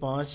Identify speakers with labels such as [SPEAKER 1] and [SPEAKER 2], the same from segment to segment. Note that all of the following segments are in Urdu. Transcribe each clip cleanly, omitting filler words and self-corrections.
[SPEAKER 1] 5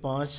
[SPEAKER 1] 5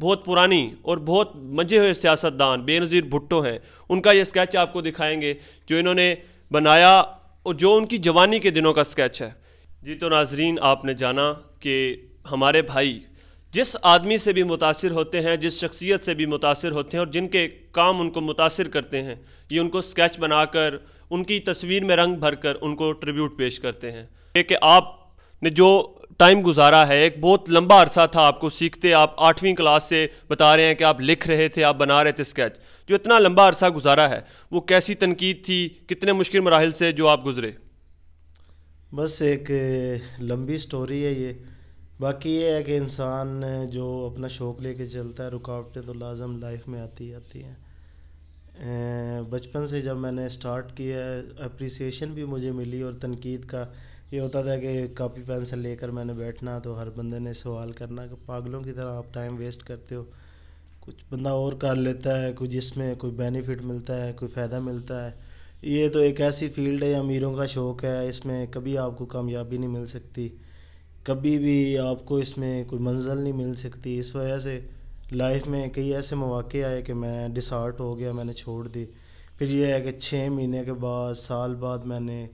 [SPEAKER 2] بہت پرانی اور بہت منجھے ہوئے سیاستدان بے نظیر بھٹو ہیں، ان کا یہ سکیچ آپ کو دکھائیں گے جو انہوں نے بنایا اور جو ان کی جوانی کے دنوں کا سکیچ ہے۔ جی تو ناظرین، آپ نے جانا کہ ہمارے بھائی جس آدمی سے بھی متاثر ہوتے ہیں، جس شخصیت سے بھی متاثر ہوتے ہیں اور جن کے کام ان کو متاثر کرتے ہیں، یہ ان کو سکیچ بنا کر ان کی تصویر میں رنگ بھر کر ان کو ٹریبیوٹ پیش کرتے ہیں۔ کہ آپ نے جو ٹائم گزارا ہے، ایک بہت لمبا عرصہ تھا آپ کو سیکھتے، آپ 8ویں کلاس سے بتا رہے ہیں کہ آپ لکھ رہے تھے، آپ بنا رہے تھے سکیچ، جو اتنا لمبا عرصہ گزارا ہے وہ کیسی تنقید تھی، کتنے مشکل مراحل سے جو آپ گزرے؟
[SPEAKER 1] بس ایک لمبی سٹوری ہے یہ۔ باقی یہ ہے کہ انسان جو اپنا شوق لے کے چلتا ہے، رکاوٹیں تو لازم لائف میں آتی ہیں۔ بچپن سے جب میں نے سٹارٹ کیا ہے، اپریسیشن بھی مجھے ملی، اور تنقید کا یہ ہوتا تھا کہ کاپی پینسل لے کر میں نے بیٹھنا تو ہر بندے نے سوال کرنا کہ پاگلوں کی طرح آپ ٹائم ویسٹ کرتے ہو، کچھ بندہ اور کر لیتا ہے، کوئی جس میں کوئی بینیفٹ ملتا ہے، کوئی فائدہ ملتا ہے۔ یہ تو ایک ایسی فیلڈ ہے، امیروں کا شوق ہے، اس میں کبھی آپ کو کامیابی نہیں مل سکتی، کبھی بھی آپ کو اس میں کوئی منزل نہیں مل سکتی۔ اس وجہ سے لائف میں کئی ایسے مواقع آئے کہ میں ڈسہارٹ ہو گیا، میں نے چھوڑ دی۔ پھر یہ ہے کہ 6 مہینے کے بعد، سال بعد میں نے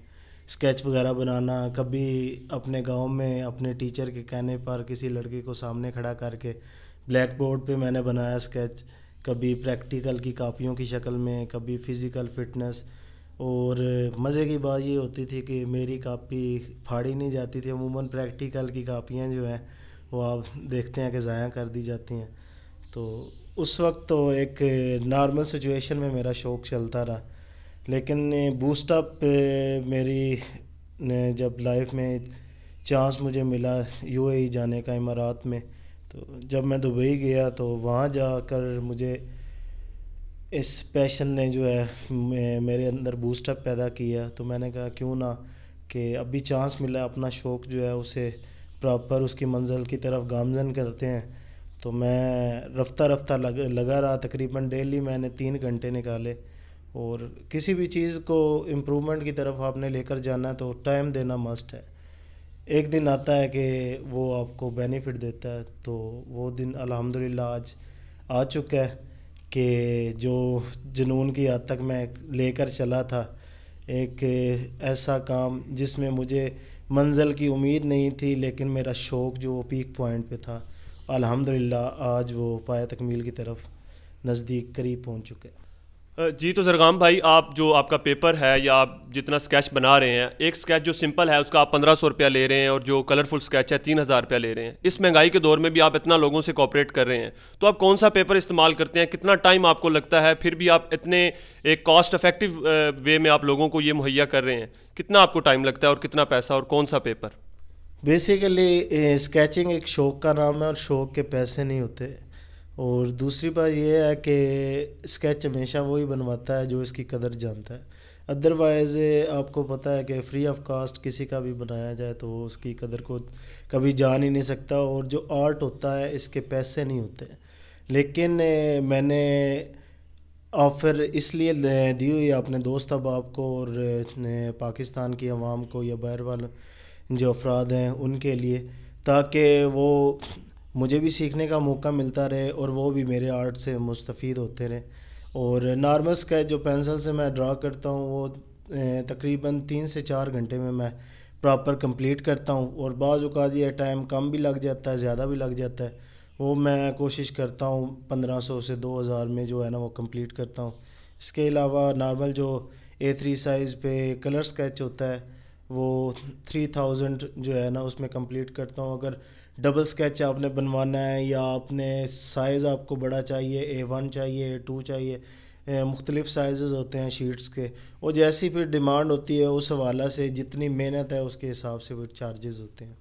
[SPEAKER 1] اسکیچ وغیرہ بنانا، کبھی اپنے گاؤں میں اپنے ٹیچر کے کہنے پر کسی لڑکی کو سامنے کھڑا کر کے بلیک بورڈ پہ میں نے بنایا اسکیچ، کبھی پریکٹیکل کی کاپیوں کی شکل میں، کبھی فزیکل فٹنس۔ اور مزے کی بات یہ ہوتی تھی کہ میری کاپی پھاڑی نہیں جاتی تھی۔ عموماً پریکٹیکل کی کاپیاں جو ہیں وہ آپ دیکھتے ہیں کہ ضائع کر دی جاتی ہیں۔ تو اس وقت تو ایک نارمل سچویشن میں میرا شوق چلتا رہا، لیکن بوسٹ اپ میری جب لائف میں چانس مجھے ملا UAE جانے کا، امارات میں، تو جب میں دبئی گیا تو وہاں جا کر مجھے اس پیشن نے جو ہے میرے اندر بوسٹ اپ پیدا کیا۔ تو میں نے کہا کیوں نہ کہ ابھی چانس ملا، اپنا شوق جو ہے اسے پراپر اس کی منزل کی طرف گامزن کرتے ہیں۔ تو میں رفتہ رفتہ لگا رہا، تقریباً ڈیلی میں نے 3 گھنٹے نکالے۔ اور کسی بھی چیز کو امپرومنٹ کی طرف آپ نے لے کر جانا ہے تو ٹائم دینا مسٹ ہے۔ ایک دن آتا ہے کہ وہ آپ کو بینیفٹ دیتا ہے، تو وہ دن الحمدللہ آج آ چکا ہے کہ جو جنون کی حد تک میں لے کر چلا تھا، ایک ایسا کام جس میں مجھے منزل کی امید نہیں تھی، لیکن میرا شوق جو وہ پیک پوائنٹ پہ تھا، الحمدللہ آج وہ پایہ تکمیل کی طرف نزدیک قریب پہنچ چکے ہیں۔
[SPEAKER 2] جی تو زرغام بھائی، آپ جو آپ کا پیپر ہے یا آپ جتنا سکیچ بنا رہے ہیں، ایک سکیچ جو سمپل ہے اس کا آپ 1500 روپیہ لے رہے ہیں، اور جو کلرفل سکیچ ہے 3000 روپیہ لے رہے ہیں۔ اس مہنگائی کے دور میں بھی آپ اتنا لوگوں سے کوآپریٹ کر رہے ہیں، تو آپ کون سا پیپر استعمال کرتے ہیں؟ کتنا ٹائم آپ کو لگتا ہے؟ پھر بھی آپ اتنے ایک کاسٹ افیکٹو وے میں آپ لوگوں کو یہ مہیا کر رہے ہیں، کتنا آپ کو ٹائم لگتا ہے اور کتنا پیسہ، اور کون سا پیپر؟
[SPEAKER 1] بیسیکلی اسکیچنگ ایک شوق کا نام ہے، اور شوق کے پیسے نہیں ہوتے۔ اور دوسری بات یہ ہے کہ اسکیچ ہمیشہ وہی بنواتا ہے جو اس کی قدر جانتا ہے۔ ادروائز آپ کو پتہ ہے کہ فری آف کاسٹ کسی کا بھی بنایا جائے تو وہ اس کی قدر کو کبھی جان ہی نہیں سکتا، اور جو آرٹ ہوتا ہے اس کے پیسے نہیں ہوتے۔ لیکن میں نے آفر اس لیے دی ہوئی اپنے دوست احباب کو اور پاکستان کی عوام کو یا باہر والے جو افراد ہیں ان کے لیے، تاکہ وہ مجھے بھی سیکھنے کا موقع ملتا رہے اور وہ بھی میرے آرٹ سے مستفید ہوتے رہے۔ اور نارمل اسکیچ جو پینسل سے میں ڈرا کرتا ہوں وہ تقریباً 3 سے 4 گھنٹے میں پراپر کمپلیٹ کرتا ہوں، اور بعض اوقات یہ ٹائم کم بھی لگ جاتا ہے، زیادہ بھی لگ جاتا ہے۔ وہ میں کوشش کرتا ہوں 1500 سے 2000 میں جو ہے نا وہ کمپلیٹ کرتا ہوں۔ اس کے علاوہ نارمل جو A3 سائز پہ کلر اسکیچ ہوتا ہے وہ 3000 جو ہے نا اس میں کمپلیٹ کرتا ہوں۔ اگر ڈبل اسکیچ آپ نے بنوانا ہے یا آپ نے سائز آپ کو بڑا چاہیے، A1 چاہیے، A2 چاہیے، مختلف سائزز ہوتے ہیں شیٹس کے، اور جیسی پھر ڈیمانڈ ہوتی ہے اس حوالہ سے جتنی محنت ہے اس کے حساب سے پھر چارجز ہوتے ہیں۔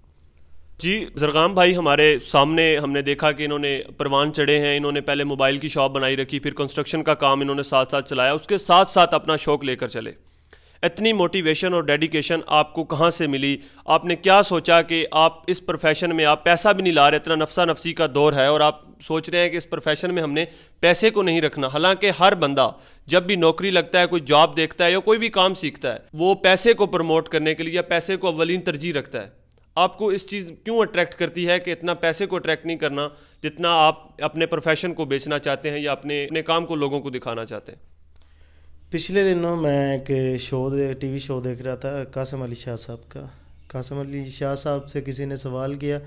[SPEAKER 2] جی زرغام بھائی، ہمارے سامنے ہم نے دیکھا کہ انہوں نے پروان چڑھے ہیں، انہوں نے پہلے موبائل کی شاپ بنائی رکھی، پھر کنسٹرکشن کا کام انہوں نے ساتھ ساتھ چلایا، اس کے ساتھ ساتھ اپنا شوق لے کر چلے۔ اتنی موٹیویشن اور ڈیڈیکیشن آپ کو کہاں سے ملی؟ آپ نے کیا سوچا کہ آپ اس پروفیشن میں آپ پیسہ بھی نہیں لا رہے، اتنا نفسا نفسی کا دور ہے، اور آپ سوچ رہے ہیں کہ اس پروفیشن میں ہم نے پیسے کو نہیں رکھنا؟ حالانکہ ہر بندہ جب بھی نوکری لگتا ہے، کوئی جاب دیکھتا ہے یا کوئی بھی کام سیکھتا ہے، وہ پیسے کو پروموٹ کرنے کے لیے یا پیسے کو اولین ترجیح رکھتا ہے۔ آپ کو اس چیز کیوں اٹریکٹ کرتی ہے کہ اتنا پیسے کو اٹریکٹ نہیں کرنا جتنا آپ اپنے پروفیشن کو بیچنا چاہتے ہیں یا اپنے کام کو لوگوں کو دکھانا چاہتے ہیں؟
[SPEAKER 1] پچھلے دنوں میں ایک ٹی وی شو دیکھ رہا تھا قاسم علی شاہ صاحب کا. قاسم علی شاہ صاحب سے کسی نے سوال کیا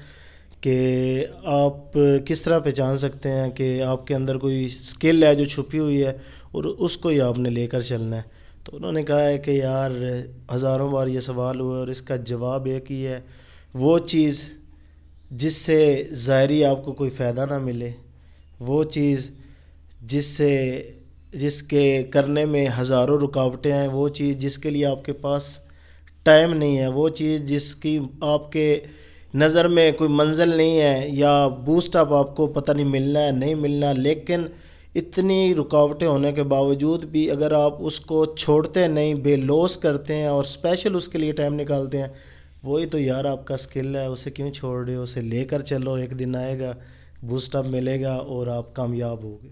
[SPEAKER 1] کہ آپ کس طرح پہچان سکتے ہیں کہ آپ کے اندر کوئی اسکل ہے جو چھپی ہوئی ہے اور اس کو ہی آپ نے لے کر چلنا ہے. تو انہوں نے کہا ہے کہ یار ہزاروں بار یہ سوال ہوا اور اس کا جواب ایک ہی ہے, وہ چیز جس سے ظاہری آپ کو کوئی فائدہ نہ ملے, وہ چیز جس کے کرنے میں ہزاروں رکاوٹیں ہیں, وہ چیز جس کے لیے آپ کے پاس ٹائم نہیں ہے, وہ چیز جس کی آپ کے نظر میں کوئی منزل نہیں ہے, یا بوسٹ اپ آپ کو پتہ نہیں ملنا ہے نہیں ملنا, لیکن اتنی رکاوٹیں ہونے کے باوجود بھی اگر آپ اس کو چھوڑتے نہیں, بے لوث کرتے ہیں اور اسپیشل اس کے لیے ٹائم نکالتے ہیں, وہی تو یار آپ کا اسکل ہے. اسے کیوں چھوڑ رہے ہو؟ اسے لے کر چلو, ایک دن آئے گا بوسٹ اپ ملے گا اور آپ کامیاب ہوگے.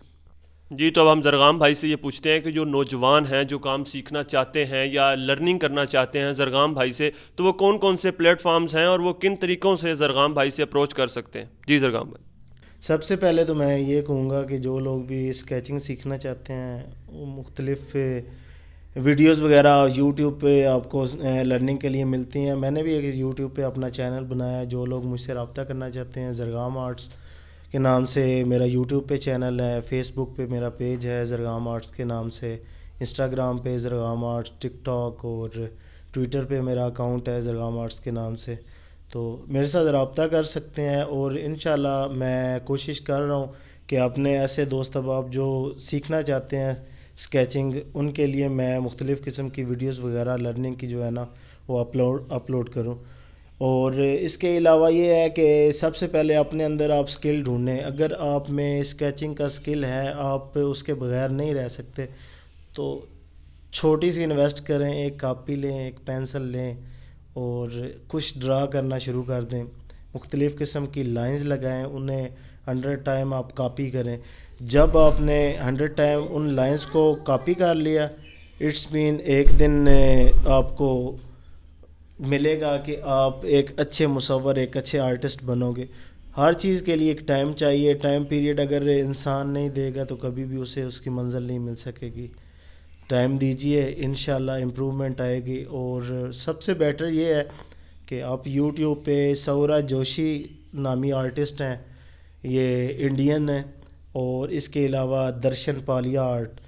[SPEAKER 2] جی, تو اب ہم زرغام بھائی سے یہ پوچھتے ہیں کہ جو نوجوان ہیں جو کام سیکھنا چاہتے ہیں یا لرننگ کرنا چاہتے ہیں زرغام بھائی سے, تو وہ کون کون سے پلیٹ فارمز ہیں اور وہ کن طریقوں سے زرغام بھائی سے اپروچ کر سکتے ہیں؟ جی زرغام بھائی.
[SPEAKER 1] سب سے پہلے تو میں یہ کہوں گا کہ جو لوگ بھی اسکیچنگ سیکھنا چاہتے ہیں وہ مختلف ویڈیوز وغیرہ یوٹیوب پہ آپ کو لرننگ کے لیے ملتی ہیں. میں نے بھی ایک یوٹیوب پہ اپنا چینل بنایا ہے. جو لوگ مجھ سے رابطہ کرنا چاہتے ہیں, زرغام آرٹس کے نام سے میرا یوٹیوب پہ چینل ہے, فیس بک پہ میرا پیج ہے زرغام آرٹس کے نام سے, انسٹاگرام پہ زرغام آرٹس, ٹک ٹاک اور ٹویٹر پہ میرا اکاؤنٹ ہے زرغام آرٹس کے نام سے. تو میرے ساتھ رابطہ کر سکتے ہیں, اور انشاءاللہ میں کوشش کر رہا ہوں کہ اپنے ایسے دوست احباب جو سیکھنا چاہتے ہیں اسکیچنگ, ان کے لیے میں مختلف قسم کی ویڈیوز وغیرہ لرننگ کی جو ہے نا وہ اپلوڈ کروں. اور اس کے علاوہ یہ ہے کہ سب سے پہلے اپنے اندر آپ اسکل ڈھونڈیں. اگر آپ میں اسکیچنگ کا اسکل ہے, آپ اس کے بغیر نہیں رہ سکتے, تو چھوٹی سی انویسٹ کریں, ایک کاپی لیں, ایک پینسل لیں اور کچھ ڈرا کرنا شروع کر دیں. مختلف قسم کی لائنز لگائیں, انہیں 100 ٹائم آپ کاپی کریں. جب آپ نے 100 ٹائم ان لائنز کو کاپی کر لیا, اٹس مین ایک دن آپ کو ملے گا کہ آپ ایک اچھے مصور, ایک اچھے آرٹسٹ بنو گے. ہر چیز کے لیے ایک ٹائم چاہیے. ٹائم پیریڈ اگر انسان نہیں دے گا تو کبھی بھی اسے اس کی منزل نہیں مل سکے گی. ٹائم دیجئے, انشاءاللہ امپرومنٹ آئے گی. اور سب سے بیٹر یہ ہے کہ آپ یوٹیوب پہ سورا جوشی نامی آرٹسٹ ہیں, یہ انڈین ہیں, اور اس کے علاوہ درشن پالیا آرٹ.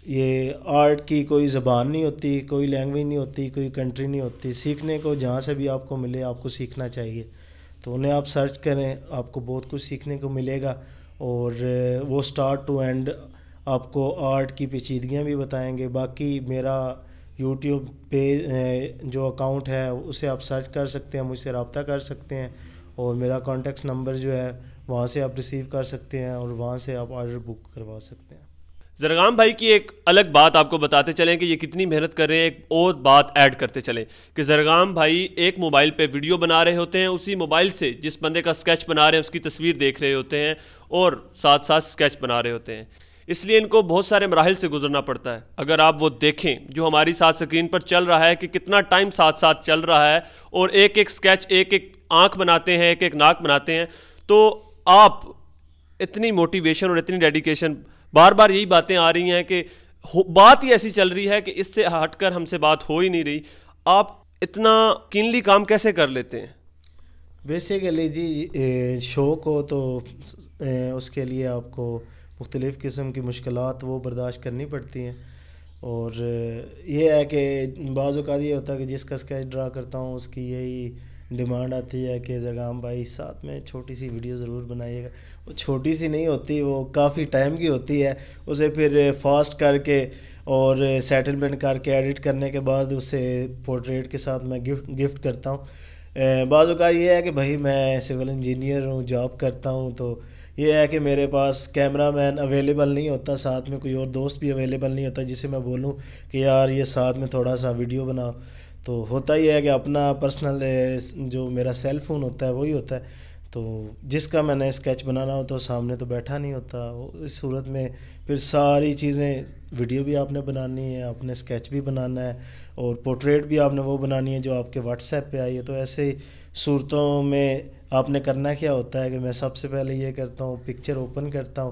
[SPEAKER 1] یہ آرٹ کی کوئی زبان نہیں ہوتی, کوئی لینگویج نہیں ہوتی, کوئی کنٹری نہیں ہوتی. سیکھنے کو جہاں سے بھی آپ کو ملے آپ کو سیکھنا چاہیے. تو انہیں آپ سرچ کریں, آپ کو بہت کچھ سیکھنے کو ملے گا. اور وہ اسٹارٹ ٹو اینڈ آپ کو آرٹ کی پیچیدگیاں بھی بتائیں گے. باقی میرا یوٹیوب پہ جو اکاؤنٹ ہے اسے آپ سرچ کر سکتے ہیں, مجھ سے رابطہ کر سکتے ہیں, اور میرا کانٹیکٹ نمبر جو ہے وہاں سے آپ ریسیو کر سکتے ہیں, اور وہاں سے آپ آرڈر بک کروا سکتے ہیں.
[SPEAKER 2] زرغام بھائی کی ایک الگ بات آپ کو بتاتے چلیں کہ یہ کتنی محنت کر رہے ہیں. ایک اور بات ایڈ کرتے چلیں کہ زرغام بھائی ایک موبائل پہ ویڈیو بنا رہے ہوتے ہیں, اسی موبائل سے جس بندے کا اسکیچ بنا رہے ہیں اس کی تصویر دیکھ رہے ہوتے ہیں اور ساتھ ساتھ اسکیچ بنا رہے ہوتے ہیں. اس لیے ان کو بہت سارے مراحل سے گزرنا پڑتا ہے. اگر آپ وہ دیکھیں جو ہماری ساتھ اسکرین پر چل رہا ہے کہ کتنا ٹائم ساتھ ساتھ چل رہا ہے, اور ایک ایک اسکیچ, ایک ایک آنکھ بناتے ہیں, ایک ایک ناک بناتے ہیں, تو آپ اتنی موٹیویشن اور اتنی ڈیڈیکیشن, بار بار یہی باتیں آ رہی ہیں کہ بات ہی ایسی چل رہی ہے کہ اس سے ہٹ کر ہم سے بات ہو ہی نہیں رہی. آپ اتنا کینلی کام کیسے کر لیتے ہیں؟
[SPEAKER 1] بیسیکلی جی شوق ہو تو اس کے لیے آپ کو مختلف قسم کی مشکلات وہ برداشت کرنی پڑتی ہیں. اور یہ ہے کہ بعض اوقات یہ ہوتا ہے کہ جس کا اسکیچ ڈرا کرتا ہوں اس کی یہی ڈیمانڈ آتی ہے کہ زرغام بھائی ساتھ میں چھوٹی سی ویڈیو ضرور بنائیے گا. وہ چھوٹی سی نہیں ہوتی, وہ کافی ٹائم کی ہوتی ہے. اسے پھر فاسٹ کر کے اور سیٹلمنٹ کر کے ایڈٹ کرنے کے بعد اسے پورٹریٹ کے ساتھ میں گفٹ کرتا ہوں. بعض اوقات یہ ہے کہ بھائی میں سول انجینئر ہوں, جاب کرتا ہوں, تو یہ ہے کہ میرے پاس کیمرہ مین اویلیبل نہیں ہوتا, ساتھ میں کوئی اور دوست بھی اویلیبل نہیں ہوتا جسے میں بولوں کہ یار یہ ساتھ میں تھوڑا سا ویڈیو بناؤ. تو ہوتا ہی ہے کہ اپنا پرسنل جو میرا سیل فون ہوتا ہے وہی ہوتا ہے. تو جس کا میں نے اسکیچ بنانا ہوتا ہے سامنے تو بیٹھا نہیں ہوتا. اس صورت میں پھر ساری چیزیں ویڈیو بھی آپ نے بنانی ہے, آپ نے اسکیچ بھی بنانا ہے, اور پورٹریٹ بھی آپ نے وہ بنانی ہے جو آپ کے واٹس ایپ پہ آئی ہے. تو ایسے صورتوں میں آپ نے کرنا کیا ہوتا ہے کہ میں سب سے پہلے یہ کرتا ہوں, پکچر اوپن کرتا ہوں,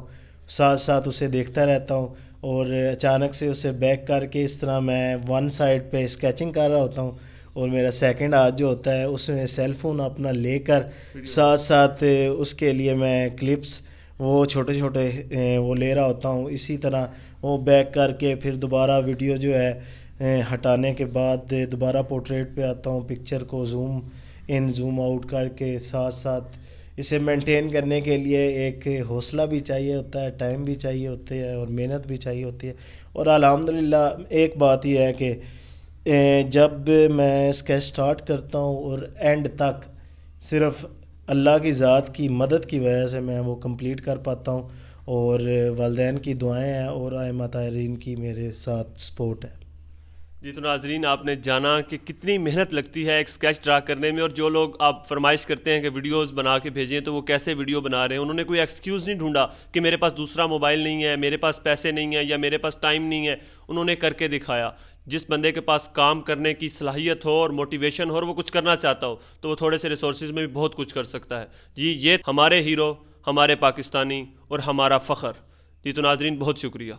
[SPEAKER 1] ساتھ ساتھ اسے دیکھتا رہتا ہوں, اور اچانک سے اسے بیک کر کے اس طرح میں ون سائڈ پہ اسکیچنگ کر رہا ہوتا ہوں, اور میرا سیکنڈ ہاتھ جو ہوتا ہے اس میں سیل فون اپنا لے کر ساتھ ساتھ اس کے لیے میں کلپس وہ چھوٹے چھوٹے وہ لے رہا ہوتا ہوں. اسی طرح وہ بیک کر کے پھر دوبارہ ویڈیو جو ہے ہٹانے کے بعد دوبارہ پورٹریٹ پہ آتا ہوں, پکچر کو زوم ان زوم آؤٹ کر کے. ساتھ ساتھ اسے مینٹین کرنے کے لیے ایک حوصلہ بھی چاہیے ہوتا ہے, ٹائم بھی چاہیے ہوتے ہے, اور محنت بھی چاہیے ہوتی ہے. اور الحمدللہ ایک بات یہ ہے کہ جب میں اسکیچ سٹارٹ کرتا ہوں اور اینڈ تک صرف اللہ کی ذات کی مدد کی وجہ سے میں وہ کمپلیٹ کر پاتا ہوں, اور والدین کی دعائیں ہیں اور ائمہ طاہرین کی میرے ساتھ سپورٹ ہے.
[SPEAKER 2] جی تو ناظرین, آپ نے جانا کہ کتنی محنت لگتی ہے ایک اسکیچ ڈرا کرنے میں, اور جو لوگ آپ فرمائش کرتے ہیں کہ ویڈیوز بنا کے بھیجیں تو وہ کیسے ویڈیو بنا رہے ہیں. انہوں نے کوئی ایکسکیوز نہیں ڈھونڈا کہ میرے پاس دوسرا موبائل نہیں ہے, میرے پاس پیسے نہیں ہیں, یا میرے پاس ٹائم نہیں ہے. انہوں نے کر کے دکھایا. جس بندے کے پاس کام کرنے کی صلاحیت ہو اور موٹیویشن ہو اور وہ کچھ کرنا چاہتا ہو تو وہ تھوڑے سے ریسورسز میں بھی بہت کچھ کر سکتا ہے. جی یہ ہمارے ہیرو, ہمارے پاکستانی اور ہمارا فخر. جی تو ناظرین, بہت شکریہ.